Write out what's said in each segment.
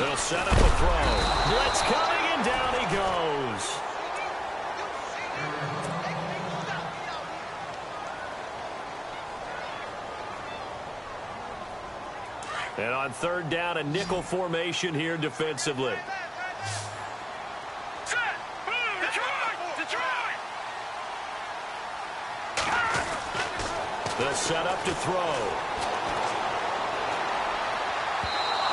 He'll set up a throw. Blitz coming, and down he goes. And on third down, a nickel formation here defensively. They'll set up to throw.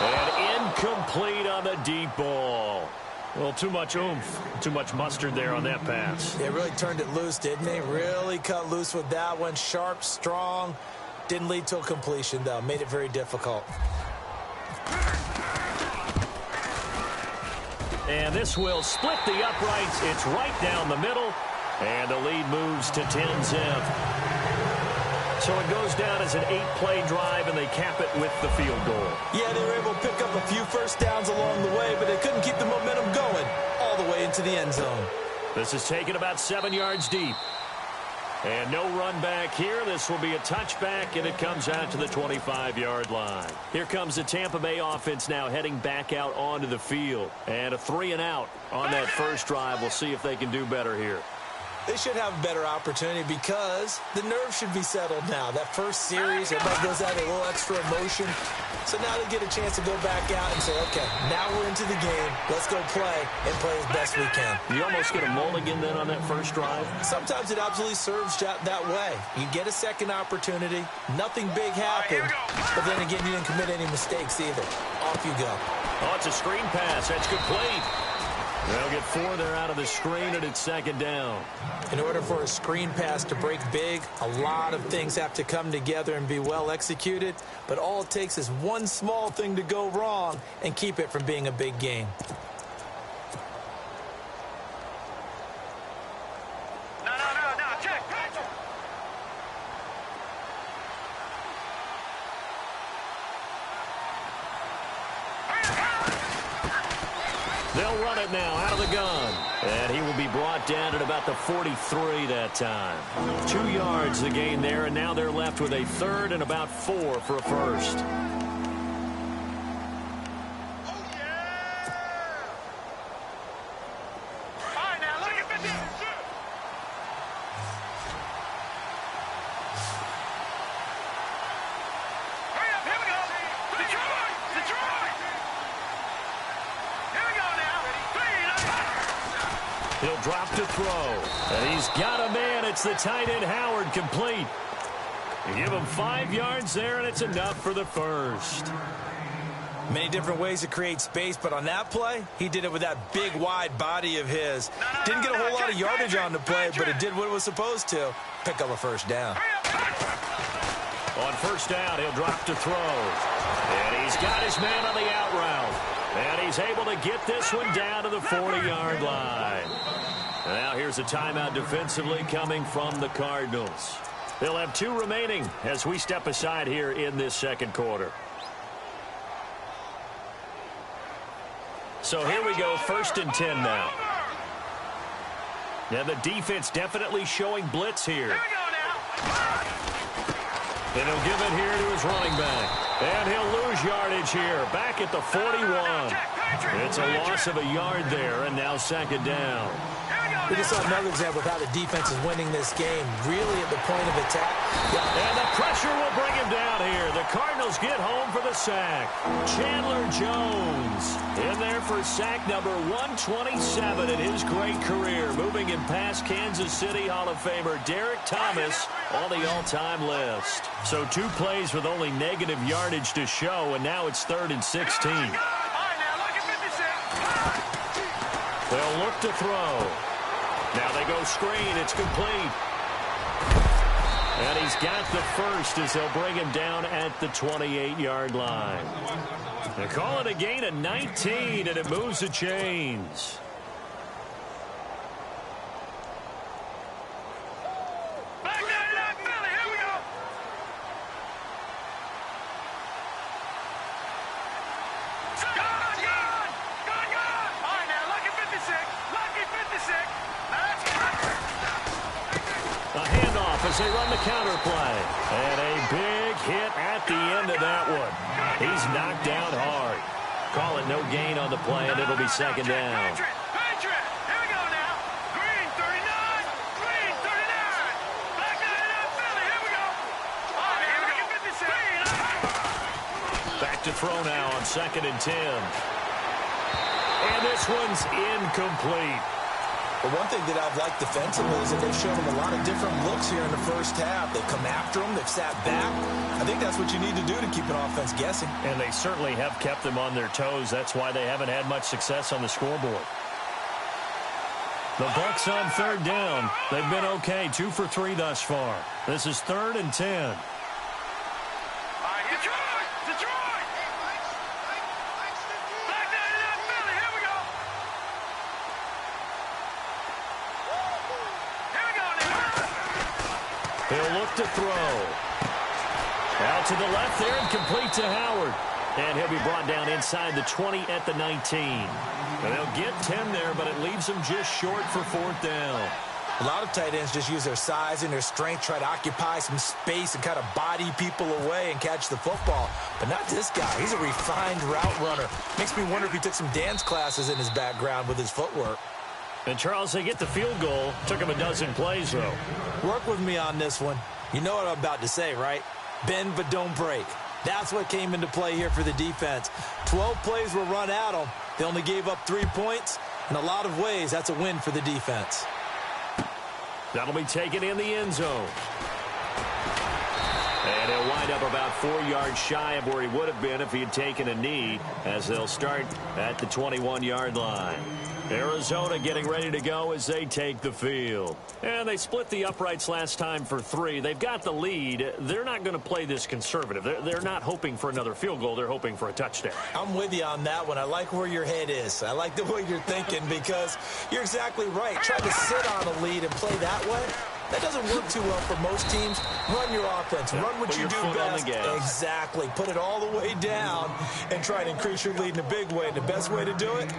And incomplete on the deep ball. Well, too much oomph, too much mustard there on that pass. They really turned it loose, didn't they? Really cut loose with that one. Sharp, strong. Didn't lead to a completion, though. Made it very difficult. And this will split the uprights. It's right down the middle. And the lead moves to 10-zip. So it goes down as an 8-play drive, and they cap it with the field goal. Yeah, they were able to pick up a few first downs along the way, but they couldn't keep the momentum going all the way into the end zone. This is taken about 7 yards deep. And no run back here. This will be a touchback, and it comes out to the 25-yard line. Here comes the Tampa Bay offense now heading back out onto the field. And a 3-and-out on that first drive. We'll see if they can do better here. They should have a better opportunity because the nerves should be settled now. That first series, everybody goes out a little extra emotion. So now they get a chance to go back out and say, okay, now we're into the game. Let's go play and play as best we can. You almost get a mulligan then on that first drive? Sometimes it absolutely serves that way. You get a second opportunity. Nothing big happened. But then again, you didn't commit any mistakes either. Off you go. Oh, it's a screen pass. That's complete. They'll get 4 there out of the screen, and it's second down. In order for a screen pass to break big, a lot of things have to come together and be well executed. But all it takes is one small thing to go wrong and keep it from being a big game. They'll run it now out of the gun. And he will be brought down at about the 43 that time. 2 yards the gain there, and now they're left with a third and about 4 for a first. He'll drop to throw. And he's got a man. It's the tight end, Howard, complete. You give him 5 yards there, and it's enough for the first. Many different ways to create space, but on that play, he did it with that big, wide body of his. Didn't get a whole lot of yardage on the play, but it did what it was supposed to. Pick up a first down. On first down, he'll drop to throw. And he's got his man on the out route. And he's able to get this one down to the 40-yard line. Now here's a timeout defensively coming from the Cardinals. They'll have 2 remaining as we step aside here in this second quarter. So here we go, 1st and 10 now. Now the defense definitely showing blitz here. And he'll give it here to his running back. And he'll lose yardage here, back at the 41. It's a loss of a yard there, and now second down. We just saw another example of how the defense is winning this game, really at the point of attack. And the pressure will bring him down here. The Cardinals get home for the sack. Chandler Jones in there for sack number 127 in his great career, moving him past Kansas City Hall of Famer Derek Thomas on the all-time list. So 2 plays with only negative yardage to show, and now it's 3rd and 16. They'll look to throw. Now they go screen. It's complete. And he's got the first as they'll bring him down at the 28-yard line. They call it a gain of 19, and it moves the chains. As they run the counter play. And a big hit at the end of that one. He's knocked down hard. Call it no gain on the play, and it'll be second down. Back to throw now on 2nd and 10. And this one's incomplete. But one thing that I've liked defensively is that they've shown them a lot of different looks here in the first half. They've come after them. They've sat back. I think that's what you need to do to keep an offense guessing. And they certainly have kept them on their toes. That's why they haven't had much success on the scoreboard. The Bucs on 3rd down. They've been okay, 2 for 3 thus far. This is 3rd and 10. He'll look to throw. Out to the left there and complete to Howard. And he'll be brought down inside the 20 at the 19. And they'll get 10 there, but it leaves them just short for 4th down. A lot of tight ends just use their size and their strength, try to occupy some space and kind of body people away and catch the football. But not this guy. He's a refined route runner. Makes me wonder if he took some dance classes in his background with his footwork. And, Charles, they get the field goal. Took him a dozen plays, though. Work with me on this one. You know what I'm about to say, right? Bend but don't break. That's what came into play here for the defense. 12 plays were run at them. They only gave up 3 points. In a lot of ways, that's a win for the defense. That'll be taken in the end zone. And he'll wind up about 4 yards shy of where he would have been if he had taken a knee, as they'll start at the 21-yard line. Arizona getting ready to go as they take the field. And they split the uprights last time for 3. They've got the lead. They're not going to play this conservative. They're not hoping for another field goal. They're hoping for a touchdown. I'm with you on that one. I like where your head is. I like the way you're thinking because you're exactly right. Trying to sit on a lead and play that way, that doesn't work too well for most teams. Run your offense. Run what you do best. Exactly. Put it all the way down and try to increase your lead in a big way. And the best way to do it,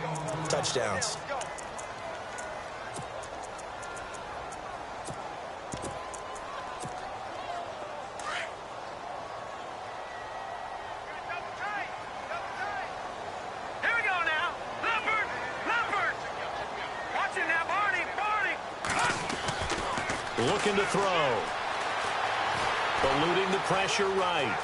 touchdowns. Looking to throw. Eluding the pressure right.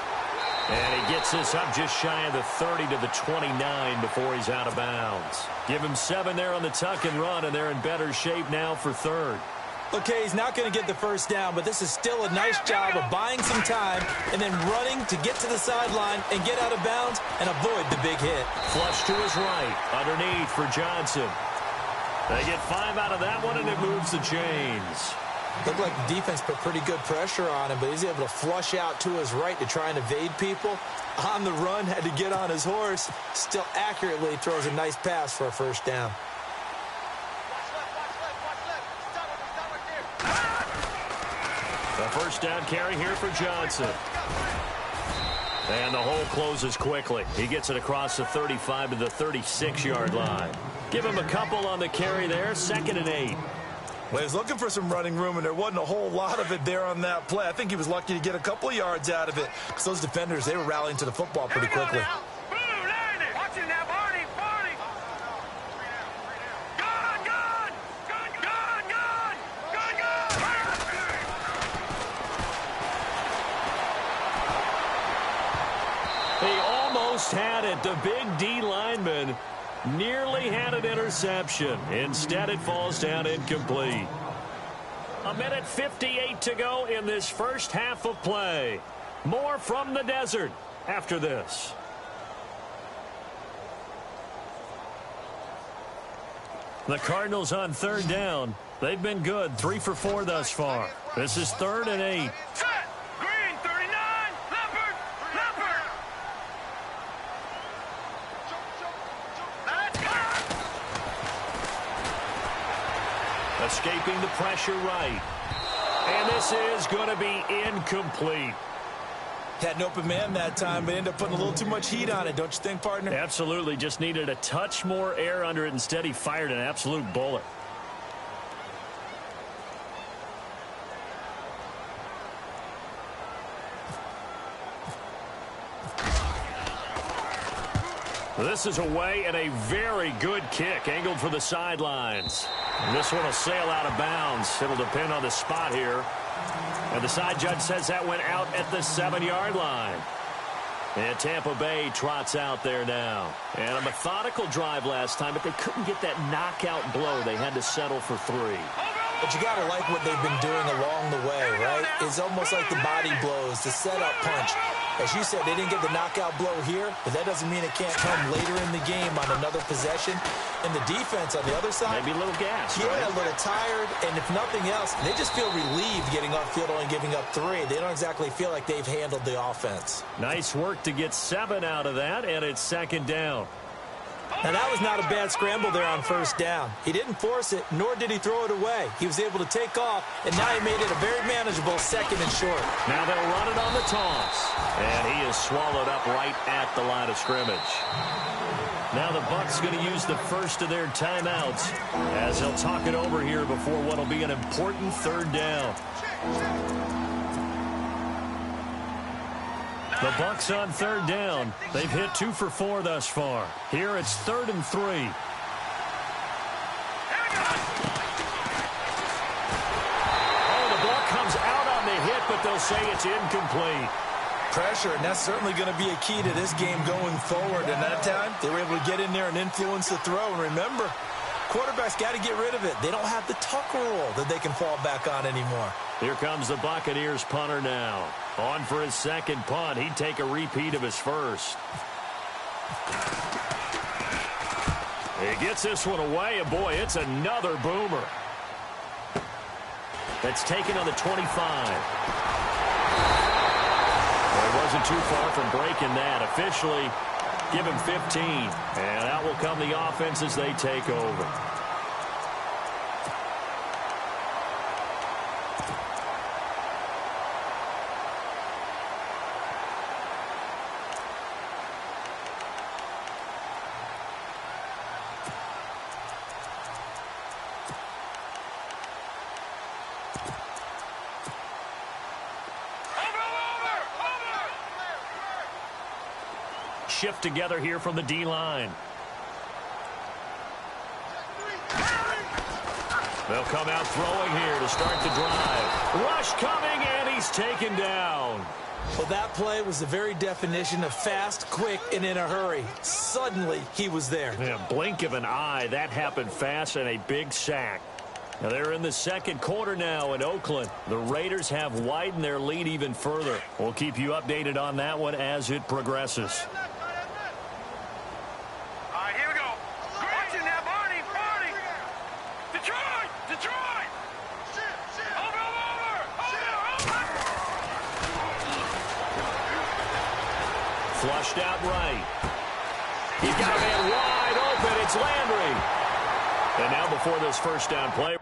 And he gets this up just shy of the 30 to the 29 before he's out of bounds. Give him 7 there on the tuck and run, and they're in better shape now for 3rd. Okay, he's not going to get the first down, but this is still a nice job of buying some time and then running to get to the sideline and get out of bounds and avoid the big hit. Flush to his right, underneath for Johnson. They get 5 out of that one, and it moves the chains. Looked like the defense put pretty good pressure on him, but he's able to flush out to his right to try and evade people. On the run, had to get on his horse. Still accurately throws a nice pass for a first down. The first down carry here for Johnson. And the hole closes quickly. He gets it across the 35 to the 36-yard line. Give him a couple on the carry there, 2nd and 8. Well, he was looking for some running room, and there wasn't a whole lot of it there on that play. I think he was lucky to get a couple of yards out of it because those defenders, they were rallying to the football pretty quickly. He almost had it. The big D lineman nearly had an interception. Instead, it falls down incomplete. 1:58 to go in this first half of play. More from the desert after this. The Cardinals on 3rd down. They've been good, 3 for 4 thus far. This is 3rd and 8. Escaping the pressure right. And this is going to be incomplete. Had an open man that time, but ended up putting a little too much heat on it, don't you think, partner? Absolutely. Just needed a touch more air under it. Instead, he fired an absolute bullet. This is away and a very good kick angled for the sidelines. And this one will sail out of bounds. It'll depend on the spot here. And the side judge says that went out at the 7-yard line. And Tampa Bay trots out there now. And a methodical drive last time, but they couldn't get that knockout blow. They had to settle for 3. But you got to like what they've been doing along the way, right? It's almost like the body blows, the setup punch. As you said, they didn't get the knockout blow here, but that doesn't mean it can't come later in the game on another possession. And the defense on the other side, maybe a little gas. Yeah, right? A little tired. And if nothing else, they just feel relieved getting off field only giving up 3. They don't exactly feel like they've handled the offense. Nice work to get 7 out of that, and it's 2nd down. Now, that was not a bad scramble there on 1st down. He didn't force it, nor did he throw it away. He was able to take off, and now he made it a very manageable 2nd and short. Now they'll run it on the toss. And he is swallowed up right at the line of scrimmage. Now the Bucs going to use the first of their timeouts as they'll talk it over here before what will be an important 3rd down. The Bucs on 3rd down. They've hit 2 for 4 thus far. Here it's 3rd and 3. Oh, the ball comes out on the hit, but they'll say it's incomplete. Pressure, and that's certainly going to be a key to this game going forward. And that time, they were able to get in there and influence the throw. And remember, quarterbacks got to get rid of it. They don't have the Tucker rule that they can fall back on anymore. Here comes the Buccaneers punter now. On for his 2nd punt. He'd take a repeat of his 1st. He gets this one away, and boy, it's another boomer. That's taken on the 25. Well, it wasn't too far from breaking that. Officially, give him 15. And out will come the offense as they take over. Shift together here from the D-line. They'll come out throwing here to start the drive. Rush coming, and he's taken down. Well, that play was the very definition of fast, quick, and in a hurry. Suddenly, he was there. Yeah, blink of an eye. That happened fast, and a big sack. Now they're in the 2nd quarter now in Oakland. The Raiders have widened their lead even further. We'll keep you updated on that one as it progresses. Flushed out right. He's got a man wide open. It's Landry. And now before this 1st down play.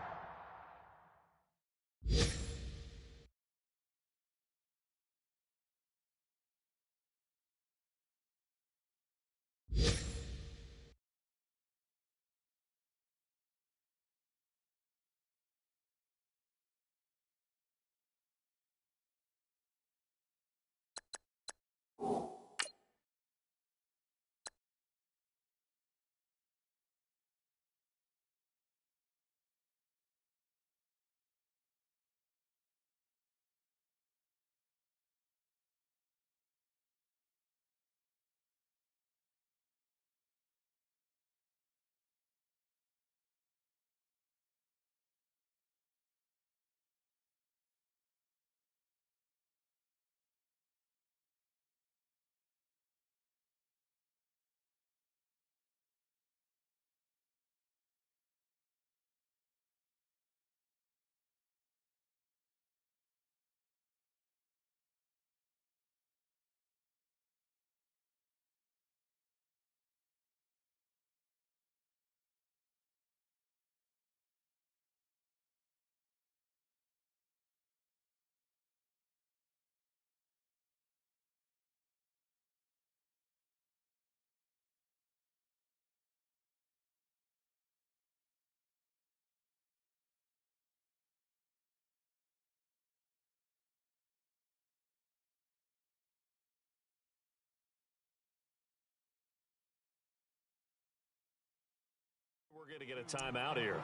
We're going to get a timeout here,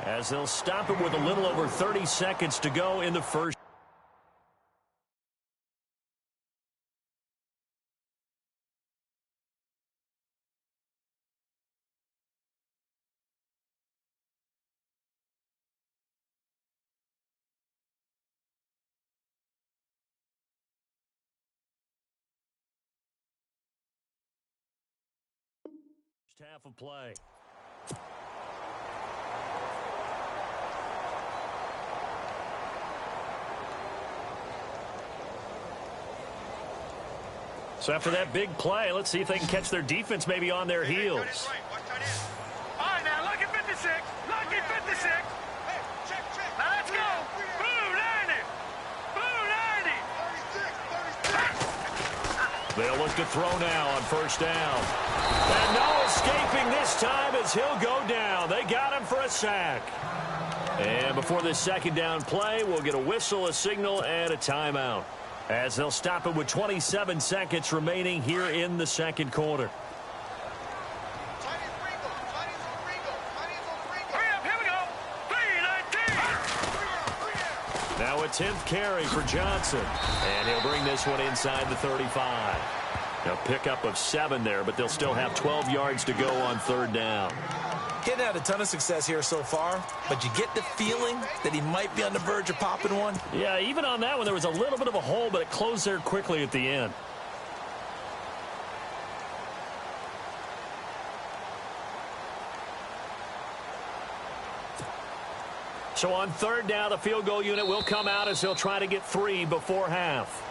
as they'll stop it with a little over 30 seconds to go in the first. Half of play. So after that big play, let's see if they can catch their defense maybe on their heels. All right, now, lucky 56. Lucky 56. Hey, check. Now, let's go. Blue 90. Blue 90. They'll look to throw now on first down. And no escaping this time as he'll go down. They got him for a sack. And before this second down play, we'll get a whistle, a signal, and a timeout, as they'll stop it with 27 seconds remaining here in the second quarter. Hurry up, here we go. 3-19. Now a 10th carry for Johnson, and he'll bring this one inside the 35. Now pickup of 7 there, but they'll still have 12 yards to go on third down. Getting had a ton of success here so far, but you get the feeling that he might be on the verge of popping one. Yeah, even on that one, there was a little bit of a hole, but it closed there quickly at the end. So on third down, the field goal unit will come out as they'll try to get 3 before half.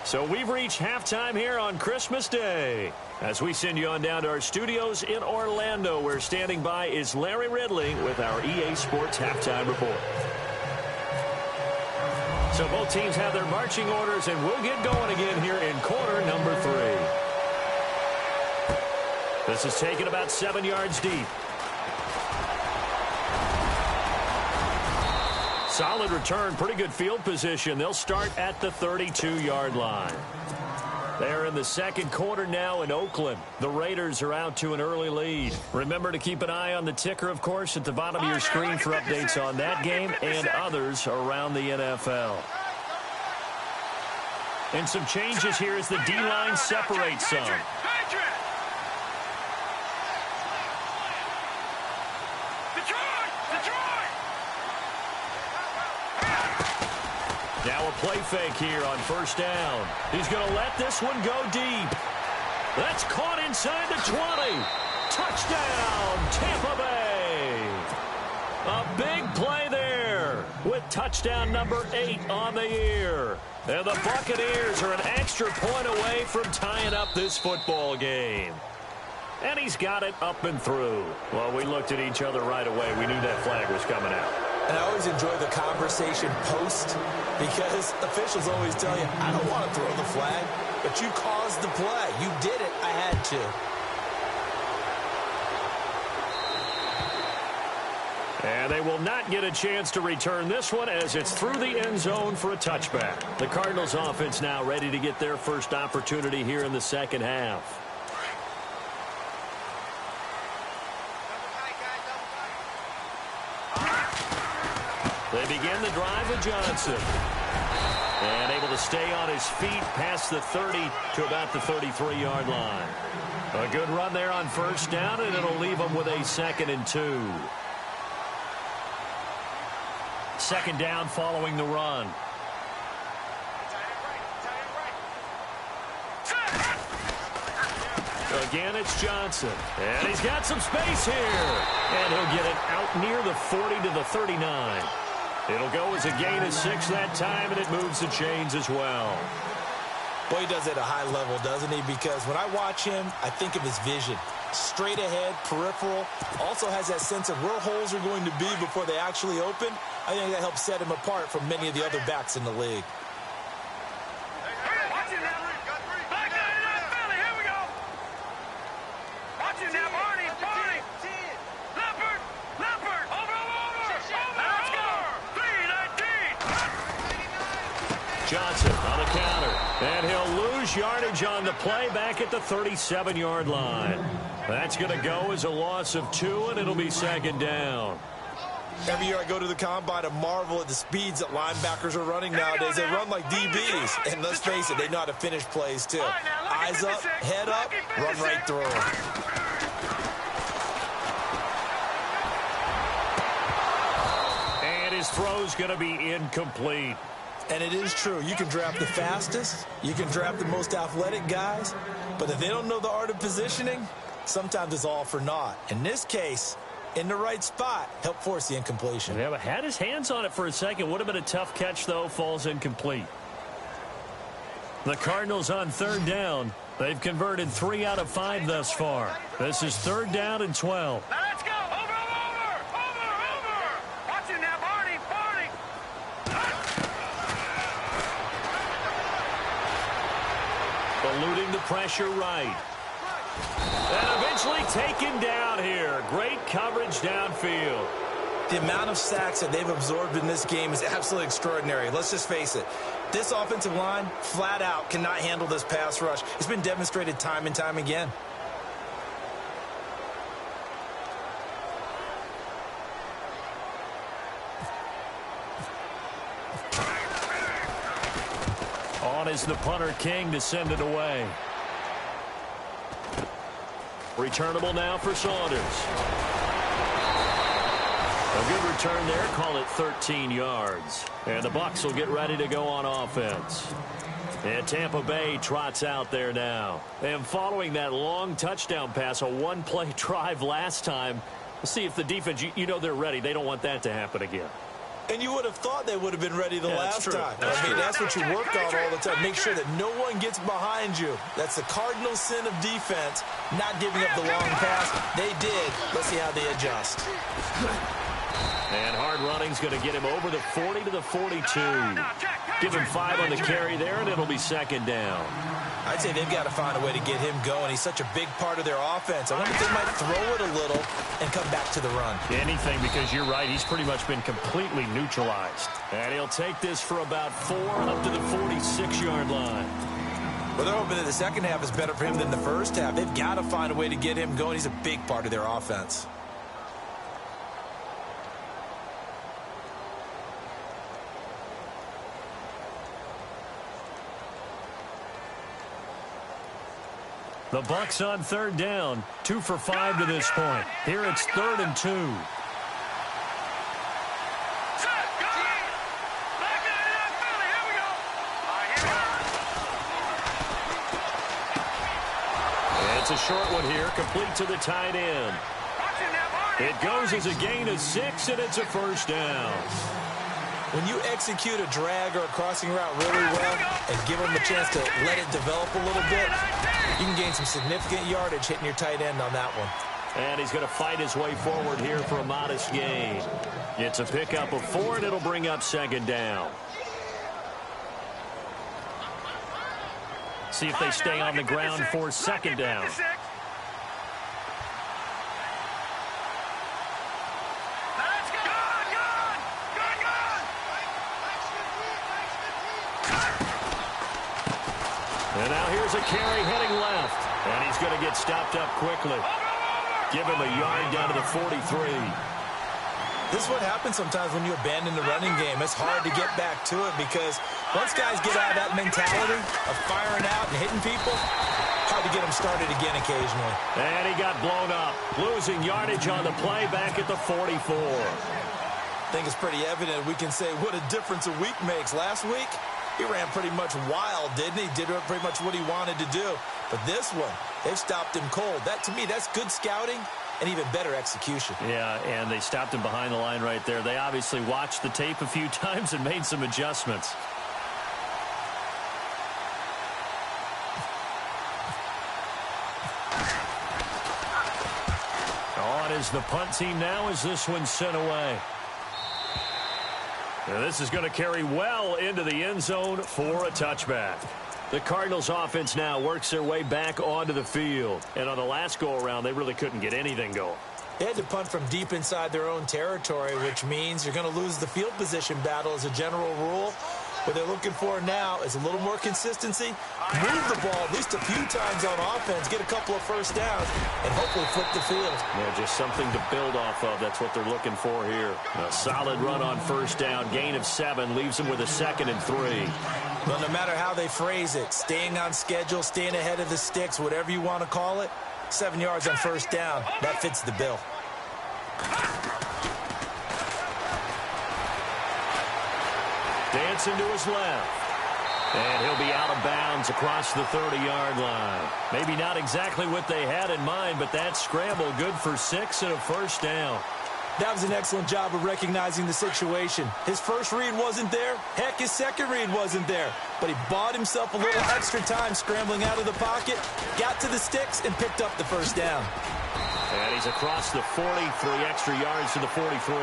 So we've reached halftime here on Christmas Day, as we send you on down to our studios in Orlando, where standing by is Larry Ridley with our EA Sports Halftime Report. So both teams have their marching orders, and we'll get going again here in quarter number 3. This is taken about 7 yards deep. Solid return, pretty good field position. They'll start at the 32-yard line. They're in the second quarter now in Oakland. The Raiders are out to an early lead. Remember to keep an eye on the ticker, of course, at the bottom of your screen for updates on that game and others around the NFL. And some changes here as the D-line separates some. Now a play fake here on first down. He's going to let this one go deep. That's caught inside the 20. Touchdown, Tampa Bay. A big play there with touchdown number 8 on the year. And the Buccaneers are an extra point away from tying up this football game. And he's got it up and through. Well, we looked at each other right away. We knew that flag was coming out. And I always enjoy the conversation post, because officials always tell you, I don't want to throw the flag, but you caused the play. You did it. I had to. And they will not get a chance to return this one, as it's through the end zone for a touchback. The Cardinals offense now ready to get their first opportunity here in the second half. They begin the drive with Johnson. And able to stay on his feet past the 30 to about the 33-yard line. A good run there on first down, and it'll leave them with a 2nd and 2. Second down following the run. Again, it's Johnson. And he's got some space here. And he'll get it out near the 40 to the 39. It'll go as a gain of 6 that time, and it moves the chains as well. Well, he does it at a high level, doesn't he? Because when I watch him, I think of his vision. Straight ahead, peripheral. Also has that sense of where holes are going to be before they actually open. I think that helps set him apart from many of the other backs in the league. Johnson on the counter. And he'll lose yardage on the play back at the 37-yard line. That's going to go as a loss of 2, and it'll be second down. Every year I go to the combine and marvel at the speeds that linebackers are running nowadays. They run like DBs. And let's face it, they know how to finish plays too. Eyes up, head up, run right through them. And his throw's going to be incomplete. And it is true. You can draft the fastest. You can draft the most athletic guys. But if they don't know the art of positioning, sometimes it's all for naught. In this case, in the right spot, help force the incompletion. Yeah, but had his hands on it for a second. Would have been a tough catch, though. Falls incomplete. The Cardinals on third down. They've converted 3 out of 5 thus far. This is third down and 12. Now let's go. Over. Watch it now, Barney. Eluding the pressure right. And eventually taken down here. Great coverage downfield. The amount of sacks that they've absorbed in this game is absolutely extraordinary. Let's just face it. This offensive line, flat out, cannot handle this pass rush. It's been demonstrated time and time again. On is the punter King to send it away. Returnable now for Saunders. A good return there. Call it 13 yards. And the Bucs will get ready to go on offense. And Tampa Bay trots out there now. And following that long touchdown pass, a one-play drive last time, we'll see if the defense, you know they're ready. They don't want that to happen again. And you would have thought they would have been ready the last time. That's what you work on all the time. Make sure that no one gets behind you. That's the cardinal sin of defense, not giving up the long pass. They did. Let's see how they adjust. And hard running's going to get him over the 40 to the 42. Give him 5 on the carry there, and it'll be second down. I'd say they've got to find a way to get him going. He's such a big part of their offense. I wonder if they might throw it a little and come back to the run. Anything, because you're right. He's pretty much been completely neutralized. And he'll take this for about 4 up to the 46-yard line. Well, they're hoping that the second half is better for him than the first half. They've got to find a way to get him going. He's a big part of their offense. The Bucs on third down, 2 for 5 to this point. Here it's 3rd and 2. And it's a short one here, complete to the tight end. It goes as a gain of 6, and it's a first down. When you execute a drag or a crossing route really well and give them a chance to let it develop a little bit, you can gain some significant yardage hitting your tight end on that one. And he's going to fight his way forward here for a modest gain. It's a pickup of 4, and it'll bring up second down. See if they stay on the ground for second down. And now here's a carry heading left. And he's going to get stopped up quickly. Give him a yard down to the 43. This is what happens sometimes when you abandon the running game. It's hard to get back to it because once guys get out of that mentality of firing out and hitting people, hard to get them started again occasionally. And he got blown up, losing yardage on the play back at the 44. I think it's pretty evident we can say what a difference a week makes. Last week, he ran pretty much wild, didn't he? Did pretty much what he wanted to do. But this one, they've stopped him cold. That, to me, that's good scouting and even better execution. Yeah, and they stopped him behind the line right there. They obviously watched the tape a few times and made some adjustments. On is the punt team now as this one's sent away. And this is going to carry well into the end zone for a touchback. The Cardinals offense now works their way back onto the field. And on the last go-around, they really couldn't get anything going. They had to punt from deep inside their own territory, which means you're going to lose the field position battle as a general rule. What they're looking for now is a little more consistency, move the ball at least a few times on offense, get a couple of first downs, and hopefully flip the field. Yeah, just something to build off of. That's what they're looking for here. A solid run on first down, gain of 7, leaves them with a 2nd and 3. But no matter how they phrase it, staying on schedule, staying ahead of the sticks, whatever you want to call it, 7 yards on first down, that fits the bill. Dancing to his left. And he'll be out of bounds across the 30-yard line. Maybe not exactly what they had in mind, but that scramble good for 6 and a first down. That was an excellent job of recognizing the situation. His first read wasn't there. Heck, his second read wasn't there. But he bought himself a little extra time scrambling out of the pocket, got to the sticks, and picked up the first down. And he's across the 40, 3 extra yards to the 43.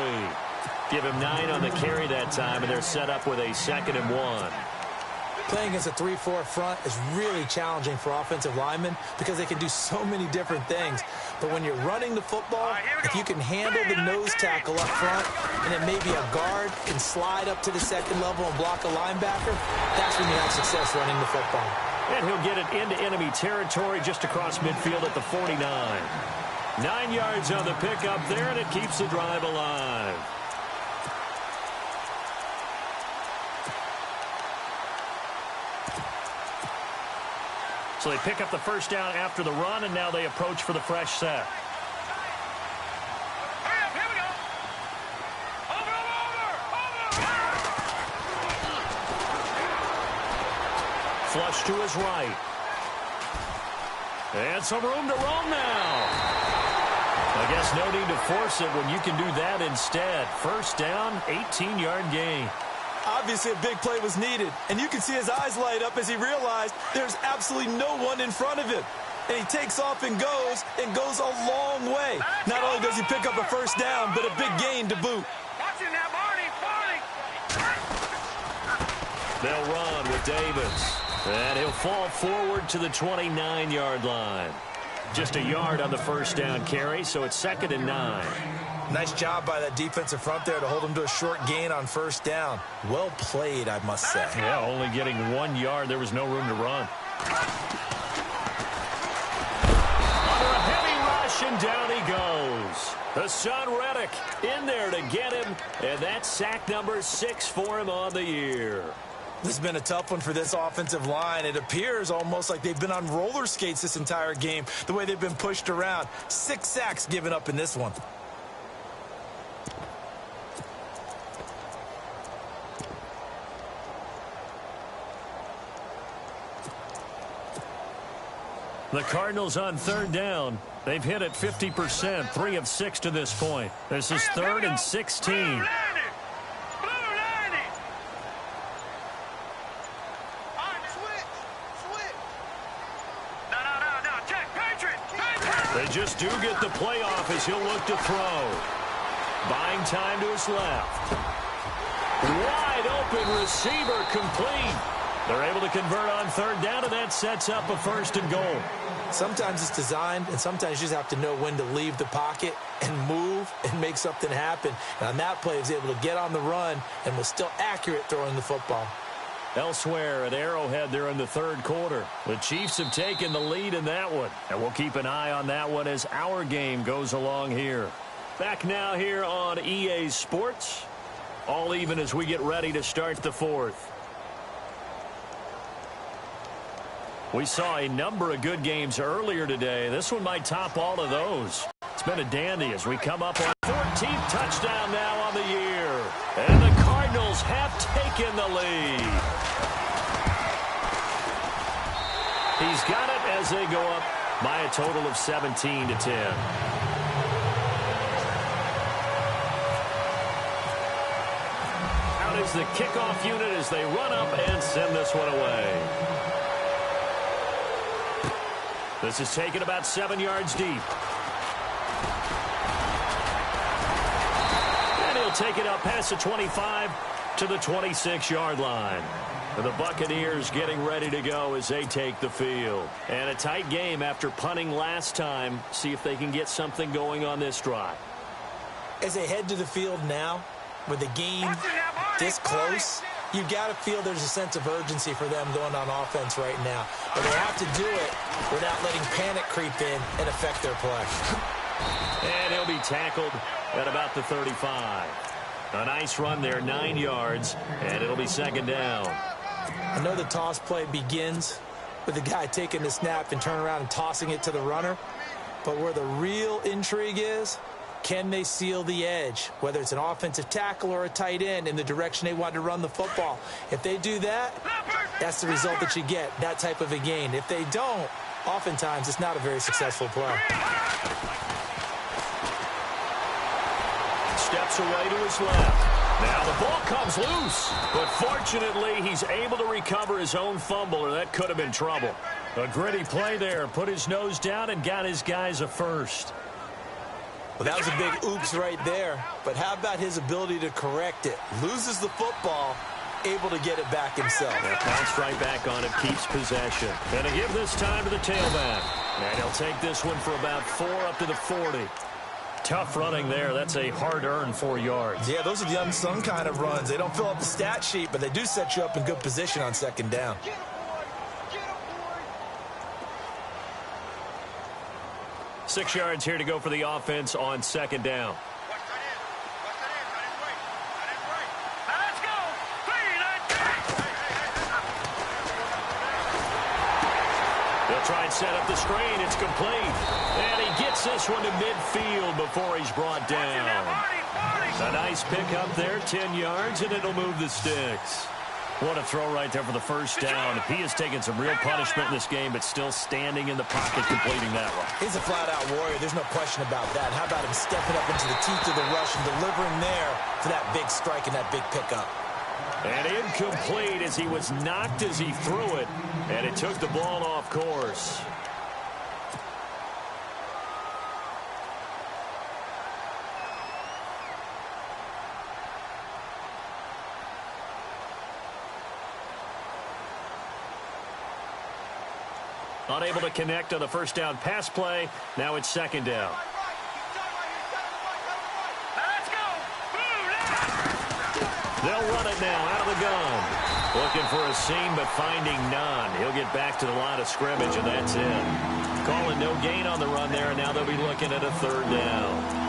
Give him 9 on the carry that time, and they're set up with a 2nd and 1. Playing against a 3-4 front is really challenging for offensive linemen because they can do so many different things. But when you're running the football, if you can handle the nose tackle up front, and then maybe a guard can slide up to the 2nd level and block a linebacker, that's when you have success running the football. And he'll get it into enemy territory just across midfield at the 49. 9 yards on the pickup there, and it keeps the drive alive. So they pick up the first down after the run, and now they approach for the fresh set. Hurry up, here we go. Over. Flush to his right. And some room to roam now. I guess no need to force it when you can do that instead. First down, 18-yard gain. Obviously, a big play was needed, and you can see his eyes light up as he realized there's absolutely no one in front of him. And he takes off and goes a long way. Not only does he pick up a first down, but a big gain to boot. Watch it now, Barney. They'll run with Davis. And he'll fall forward to the 29-yard line. Just a yard on the first down carry, so it's 2nd and 9. Nice job by that defensive front there to hold him to a short gain on first down. Well played, I must say. Yeah, only getting 1 yard. There was no room to run. Under a heavy rush, and down he goes. Hassan Reddick in there to get him, and that's sack number 6 for him on the year. This has been a tough one for this offensive line. It appears almost like they've been on roller skates this entire game, the way they've been pushed around. 6 sacks given up in this one. The Cardinals on 3rd down. They've hit it 50%, 3 of 6 to this point. This is 3rd and 16. They just do get the playoff as he'll look to throw. Buying time to his left. Wide open receiver complete. They're able to convert on 3rd down, and that sets up a 1st and goal. Sometimes it's designed, and sometimes you just have to know when to leave the pocket and move and make something happen. And on that play, he was able to get on the run and was still accurate throwing the football. Elsewhere at Arrowhead, they're in the 3rd quarter. The Chiefs have taken the lead in that one, and we'll keep an eye on that one as our game goes along here. Back now here on EA Sports. All even as we get ready to start the 4th. We saw a number of good games earlier today. This one might top all of those. It's been a dandy as we come up on 14th touchdown now on the year. And the Cardinals have taken the lead. He's got it as they go up by a total of 17-10. Out is the kickoff unit as they run up and send this one away. This is taken about 7 yards deep. And he'll take it up past the 25 to the 26-yard line. And the Buccaneers getting ready to go as they take the field. And a tight game after punting last time. See if they can get something going on this drive. As they head to the field now, with the game this close, You got to feel there's a sense of urgency for them going on offense right now. But they have to do it without letting panic creep in and affect their play. And he'll be tackled at about the 35. A nice run there, 9 yards, and it'll be second down. I know the toss play begins with the guy taking the snap and turning around and tossing it to the runner. But where the real intrigue is, can they seal the edge, whether it's an offensive tackle or a tight end, in the direction they want to run the football? If they do that, that's the result that you get, that type of a gain. If they don't, oftentimes it's not a very successful play. Steps away to his left. Now the ball comes loose, but fortunately he's able to recover his own fumble, or that could have been trouble. A gritty play there, put his nose down and got his guys a first. Well, that was a big oops right there, but how about his ability to correct it? Loses the football, able to get it back himself. Yeah, bounced right back on it, keeps possession. And to give this time to the tailback. And he'll take this one for about 4 up to the 40. Tough running there. That's a hard-earned 4 yards. Yeah, those are the unsung kind of runs. They don't fill up the stat sheet, but they do set you up in good position on second down. 6 yards here to go for the offense on second down. Let's go. 3, 9, 10. They'll try and set up the screen. It's complete. And he gets this one to midfield before he's brought down. A nice pickup there, 10 yards, and it'll move the sticks. What a throw right there for the first down. He has taken some real punishment in this game, but still standing in the pocket completing that one. He's a flat-out warrior. There's no question about that. How about him stepping up into the teeth of the rush and delivering there for that big strike and that big pickup? And incomplete as he was knocked as he threw it, and it took the ball off course. Unable to connect on the first down pass play. Now it's second down. Let's go. They'll run it now out of the gun. Looking for a seam, but finding none. He'll get back to the line of scrimmage, and that's it. Calling no gain on the run there, and now they'll be looking at a third down.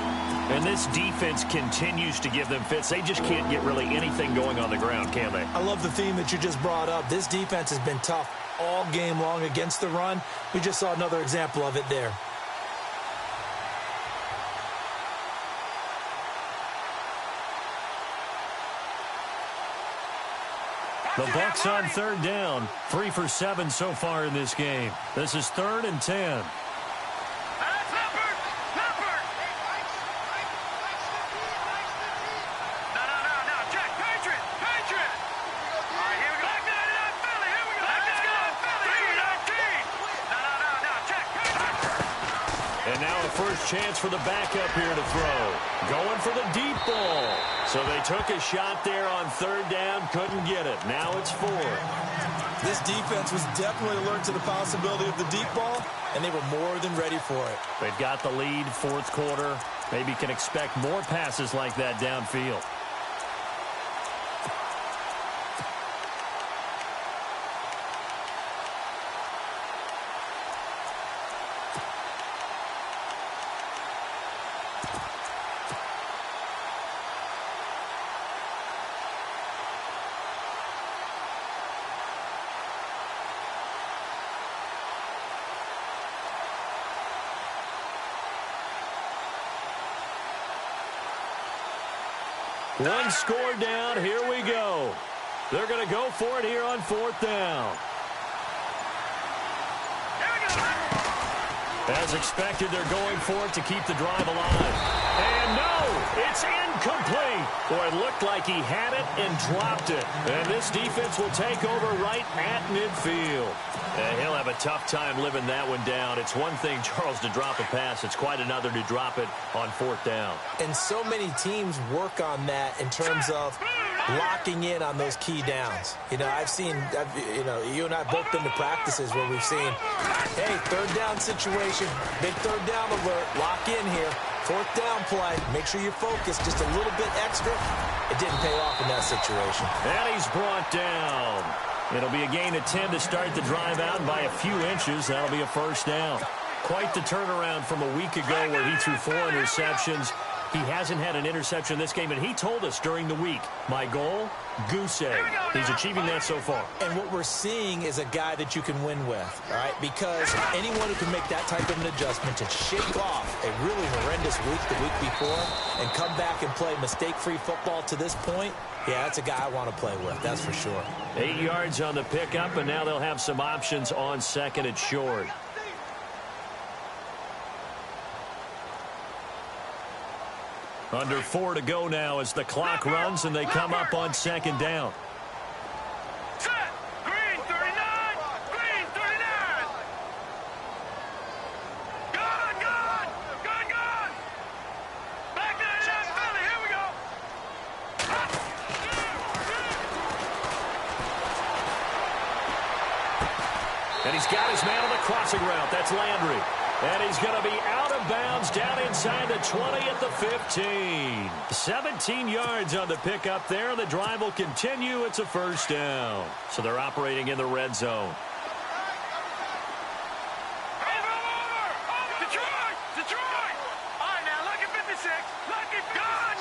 And this defense continues to give them fits. They just can't get really anything going on the ground, can they? I love the theme that you just brought up. This defense has been tough all game long against the run. We just saw another example of it there. The Bucs on third down. 3 for 7 so far in this game. This is 3rd and 10. First chance for the backup here to throw. Going for the deep ball. So they took a shot there on third down, couldn't get it. Now it's 4. This defense was definitely alert to the possibility of the deep ball, and they were more than ready for it. They've got the lead, 4th quarter. Maybe can expect more passes like that downfield. One score down. Here we go. They're going to go for it here on 4th down. As expected, they're going for it to keep the drive alive. And no, it's incomplete. Boy, it looked like he had it and dropped it. And this defense will take over right at midfield. And he'll have a tough time living that one down. It's one thing, Charles, to drop a pass. It's quite another to drop it on 4th down. And so many teams work on that in terms of locking in on those key downs. You know, you and I both been to practices where we've seen, hey, 3rd down situation, big 3rd down alert, lock in here. 4th down play, make sure you're focused just a little bit extra. it didn't pay off in that situation. And he's brought down. It'll be a gain of 10 to start the drive out, and by a few inches, that'll be a first down. Quite the turnaround from a week ago where he threw 4 interceptions. He hasn't had an interception this game, and he told us during the week, my goal, goose egg. He's achieving that so far. And what we're seeing is a guy that you can win with, all right? Because anyone who can make that type of an adjustment to shake off a really horrendous week the week before and come back and play mistake-free football to this point, yeah, that's a guy I want to play with, that's for sure. 8 yards on the pickup, and now they'll have some options on second and short. Under 4 to go now as the clock runs and they come up on second down. Set. Green 39. Green 39. Gone. Back to the shot, Philly. Here we go. And he's got his man on the crossing route. That's Landry. And he's going to be out of bounds down inside the 20 at the 15. 17 yards on the pickup there. The drive will continue. It's a first down. So they're operating in the red zone. Detroit. All right, now, lucky 56. Lucky 56. Gone.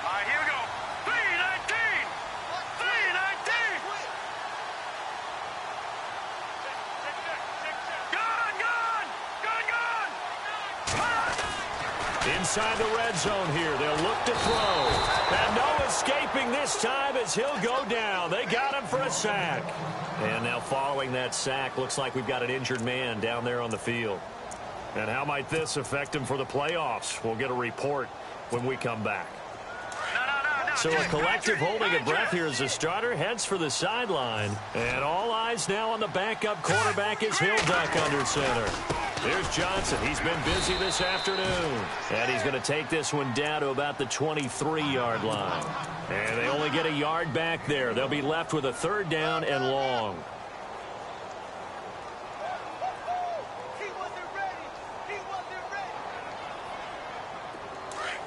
All right, here we go. 319. 319. Inside the red zone here. They'll look to throw. And no escaping this time as he'll go down. They got him for a sack. And now following that sack, looks like we've got an injured man down there on the field. And how might this affect him for the playoffs? We'll get a report when we come back. No. So a collective holding of breath here as the starter heads for the sideline. And all eyes now on the backup quarterback as he'll duck under center. Here's Johnson. He's been busy this afternoon. And he's going to take this one down to about the 23-yard line. And they only get a yard back there. They'll be left with a third down and long.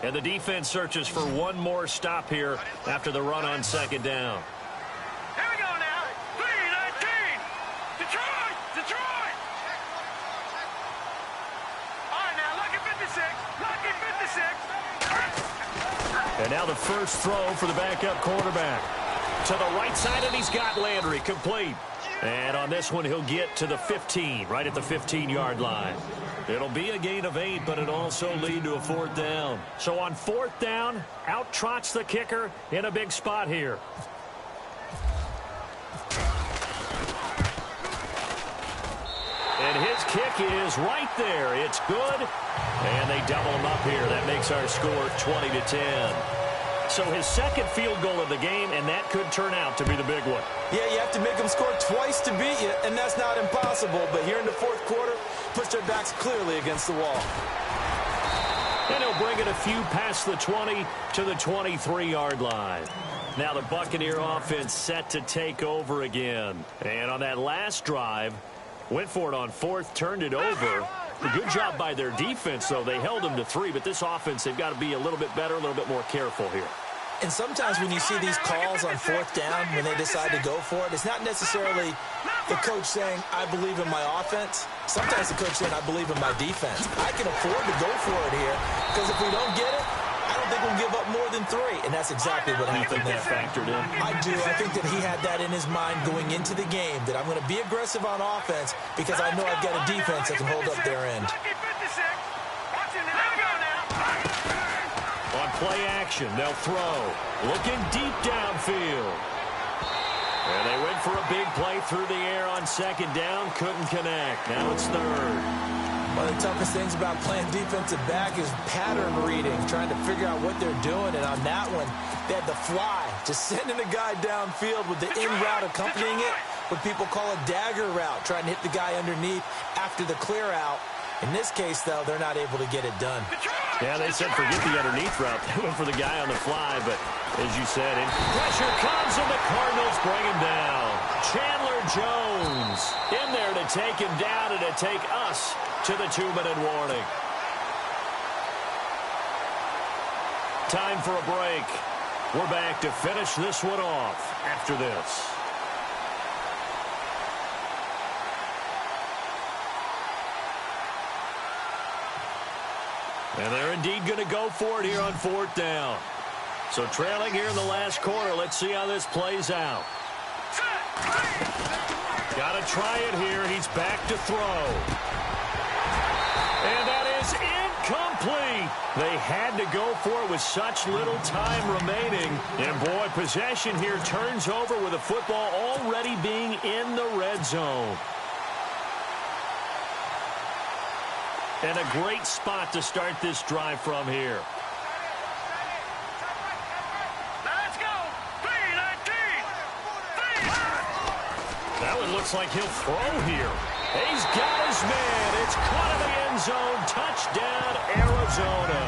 And the defense searches for one more stop here after the run on second down. Here we go now. 319. Detroit. All right, now, lucky 56. Lucky 56. And now the first throw for the backup quarterback. To the right side, and he's got Landry complete. And on this one, he'll get to the 15, right at the 15-yard line. It'll be a gain of 8, but it'll also lead to a fourth down. So on fourth down, out trots the kicker in a big spot here. And his kick is right there. It's good. And they double him up here. That makes our score 20-10. So his second field goal of the game, and that could turn out to be the big one. Yeah, you have to make them score twice to beat you, and that's not impossible. But here in the fourth quarter, push their backs clearly against the wall. And he'll bring it a few past the 20 to the 23-yard line. Now the Buccaneer offense set to take over again. And on that last drive, went for it on fourth, turned it over. A good job by their defense, though. They held them to 3, but this offense, they've got to be a little bit better, a little bit more careful here. And sometimes when you see these calls on fourth down, when they decide to go for it, it's not necessarily the coach saying, I believe in my offense. Sometimes the coach saying, I believe in my defense. I can afford to go for it here, because if we don't get it, I don't think we'll give up more than 3. And that's exactly what happened there. You think that factored in? I do. I think that he had that in his mind going into the game, that I'm going to be aggressive on offense because I know I've got a defense that can hold up their end. On play action, they'll throw. Looking deep downfield. And they went for a big play through the air on second down. Couldn't connect. Now it's third. One of the toughest things about playing defensive back is pattern reading, trying to figure out what they're doing. And on that one, they had the fly, just sending the guy downfield with the in route accompanying it, what people call a dagger route, trying to hit the guy underneath after the clear out. In this case, though, they're not able to get it done. Yeah, they said forget the underneath route. They went for the guy on the fly, but as you said, pressure comes and the Cardinals bring him down. Chandler Jones in there to take him down and to take us to the 2-minute warning. Time for a break. We're back to finish this one off after this. And they're indeed going to go for it here on 4th down. So trailing here in the last quarter. Let's see how this plays out. Got to try it here. He's back to throw. And that is incomplete. They had to go for it with such little time remaining. And, boy, possession here turns over with the football already being in the red zone. And a great spot to start this drive from here. Let's go. 3-19. That one looks like he'll throw here. He's got his man. It's caught in the end zone. Touchdown, Arizona.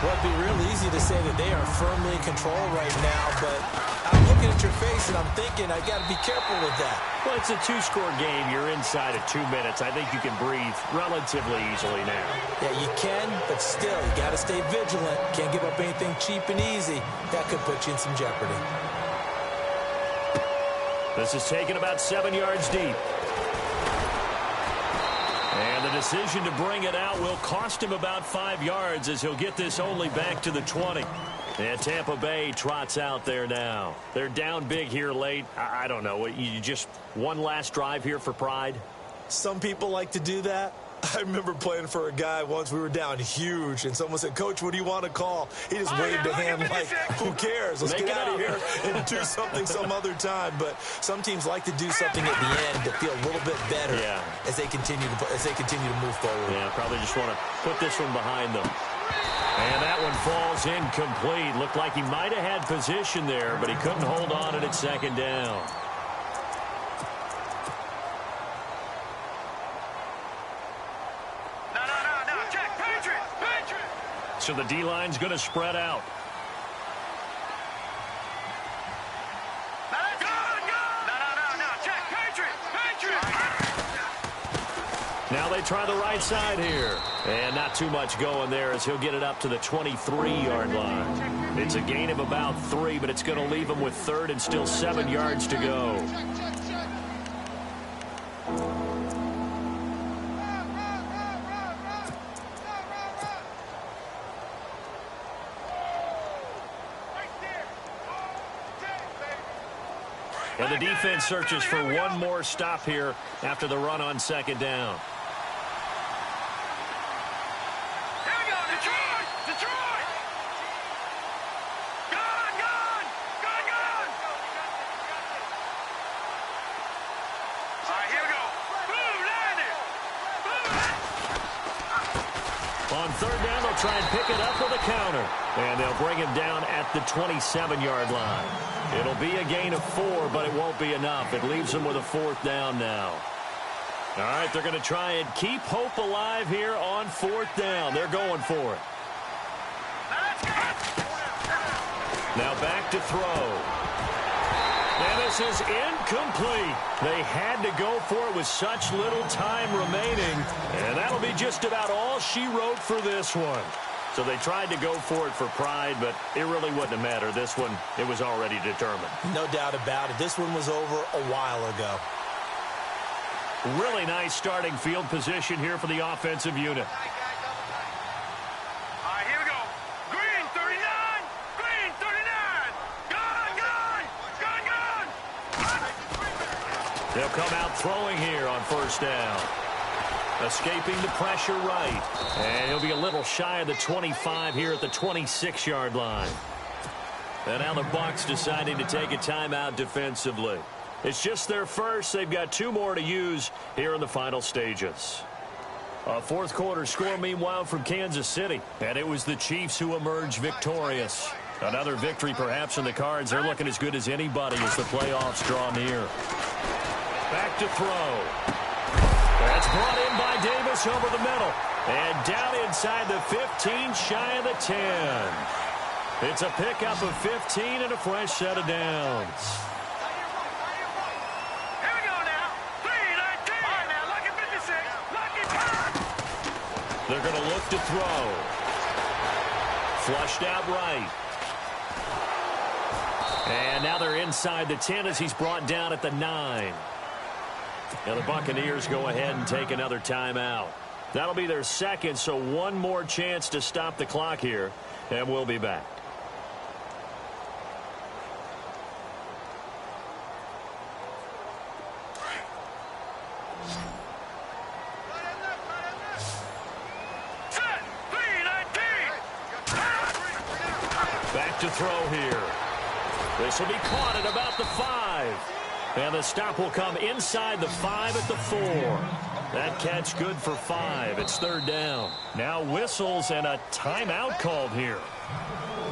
Well, it'd be real easy to say that they are firmly in control right now, but I'm looking at your face and I'm thinking I got to be careful with that. Well, it's a 2-score game. You're inside of 2 minutes. I think you can breathe relatively easily now. Yeah, you can, but still, you got to stay vigilant. Can't give up anything cheap and easy. That could put you in some jeopardy. This is taken about 7 yards deep. And the decision to bring it out will cost him about 5 yards as he'll get this only back to the 20. And Tampa Bay trots out there now. They're down big here late. I don't know. You just one last drive here for pride? Some people like to do that. I remember playing for a guy once. We were down huge, and someone said, "Coach, what do you want to call?" He just waved a hand like, "Who cares? Let's get out of here and do something some other time." But some teams like to do something at the end to feel a little bit better as they continue to move forward. Yeah, probably just want to put this one behind them. And that one falls incomplete. Looked like he might have had position there, but he couldn't hold on at 2nd down. So the D-line's going to spread out. Now they try the right side here. And not too much going there as he'll get it up to the 23-yard line. It's a gain of about 3, but it's going to leave him with 3rd and still 7 yards to go. And the defense searches for one more stop here after the run on 2nd down. Here we go, Detroit! Detroit! Gone, gone! Gone, gone! All right, here we go. Boom, landed! Boom! On 3rd down, they'll try and pick it up with a counter. And they'll bring him down at the 27-yard line. It'll be a gain of 4, but it won't be enough. It leaves them with a 4th down now. All right, they're going to try and keep hope alive here on 4th down. They're going for it. Now back to throw. And this is incomplete. They had to go for it with such little time remaining. And that'll be just about all she wrote for this one. So they tried to go for it for pride, but it really wouldn't have mattered. This one, it was already determined. No doubt about it. This one was over a while ago. Really nice starting field position here for the offensive unit. All right, here we go. Green 39! Green 39! Gone, gone! Gone, gone! They'll come out throwing here on 1st down. Escaping the pressure right. And he'll be a little shy of the 25 here at the 26-yard line. And now the Bucs deciding to take a timeout defensively. It's just their first. They've got 2 more to use here in the final stages. A 4th quarter score, meanwhile, from Kansas City. And it was the Chiefs who emerged victorious. Another victory perhaps in the cards. They're looking as good as anybody as the playoffs draw near. Back to throw. That's brought in by Davis over the middle. And down inside the 15, shy of the 10. It's a pickup of 15 and a fresh set of downs. Here we go now. 3-19. All right, now, lucky 56. Lucky pass. They're going to look to throw. Flushed out right. And now they're inside the 10 as he's brought down at the 9. Now the Buccaneers go ahead and take another timeout. That'll be their second, so one more chance to stop the clock here, and we'll be back. Back to throw here. This will be caught at about the 5. And the stop will come inside the 5 at the 4. That catch good for 5. It's third down. Now whistles and a timeout called here.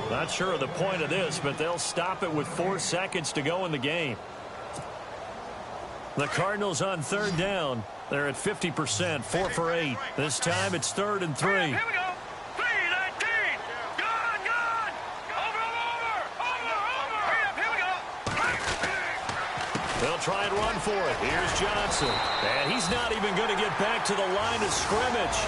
Not sure of the point of this, but they'll stop it with 4 seconds to go in the game. The Cardinals on third down. They're at 50%, 4 for 8. This time it's 3rd and 3. Here we go. 3-19. Gone. Over. Here we go. They'll try and run for it. Here's Johnson. And he's not even going to get back to the line of scrimmage.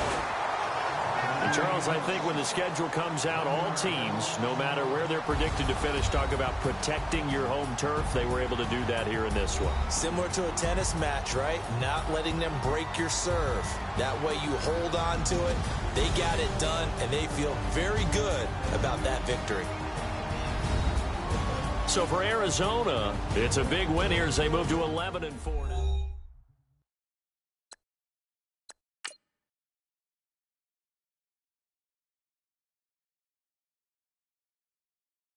And Charles, I think when the schedule comes out, all teams, no matter where they're predicted to finish, talk about protecting your home turf. They were able to do that here in this one. Similar to a tennis match, right? Not letting them break your serve. That way you hold on to it. They got it done, and they feel very good about that victory. So for Arizona, it's a big win here as they move to 11-4 now.